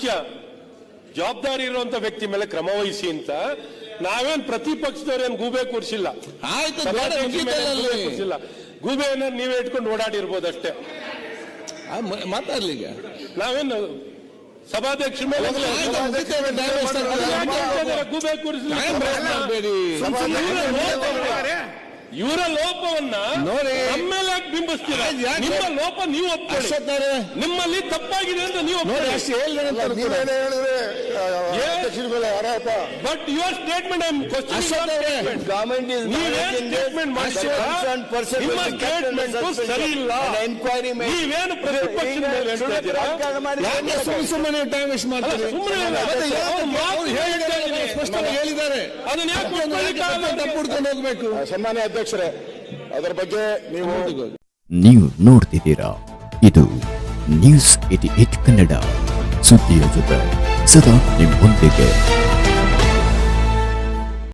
ಮುಖ್ಯ, ಜವಾಬ್ದಾರಿ ಇರುವಂತ ವ್ಯಕ್ತಿ ಮೇಲೆ ಕ್ರಮ ವಹಿಸಿ ಅಂತ. ನಾವೇನ್ ಪ್ರತಿಪಕ್ಷದವ್ರೇನು ಗೂಬೆ ಕೂರಿಸಿಲ್ಲ, ಗೂಬೆಯನ್ನ ನೀವೇ ಇಟ್ಕೊಂಡು ಓಡಾಡಿರ್ಬೋದು ಅಷ್ಟೇ. ಮಾತಾಡ್ಲಿ ಈಗ ನಾವೇನು ಸಭಾಧ್ಯಕ್ಷ ಮೇಲೆ ಗೂಬೆ ಕೂರಿಸಿಲ್ಲ. ಇವರ ಲೋಪವನ್ನ ನಮ್ಮೇಲೆ ಬಿಂಬಿಸ್ತೀರಾ? ನಿಮ್ಮ ಲೋಪ ನೀವು ಒಪ್ಪಿಕೊಳ್ಳಿ, ನಿಮ್ಮಲ್ಲಿ ತಪ್ಪಾಗಿದೆ ಅಂತ ನೀವು ಬಟ್ ಯುವರ್ ಸ್ಟೇಟ್ಮೆಂಟ್ ನಿಮ್ಮ ಸ್ಟೇಟ್ಮೆಂಟ್ ಸರಿ ಇಲ್ಲ. ನೀವೇನು ಪ್ರತಿಪಕ್ಷದ ಮೇಲೆ ಸುಮ್ಮನೆ ಟೈಮ್ ವೇಸ್ಟ್ ಮಾಡ್ತಾರೆ. ಹೇಳಿದ್ದಾರೆ ಅದನ್ನ ಯಾಕೆ ತಪ್ಪುಡ್ಕೊಂಡು ಹೋಗ್ಬೇಕು? ಸನ್ಮಾನ್ಯ ಅಧ್ಯಕ್ಷರೇ, ಅದರ ಬಗ್ಗೆ ನೀವು ನೋಡ್ತಿದ್ದೀರಾ, ಇದು ನ್ಯೂಸ್ 88 ಕನ್ನಡ, ಸುದ್ದಿಯ ಜೊತೆ ಸದಾ ನಿಮ್ಮೊಂದಿಗೆ.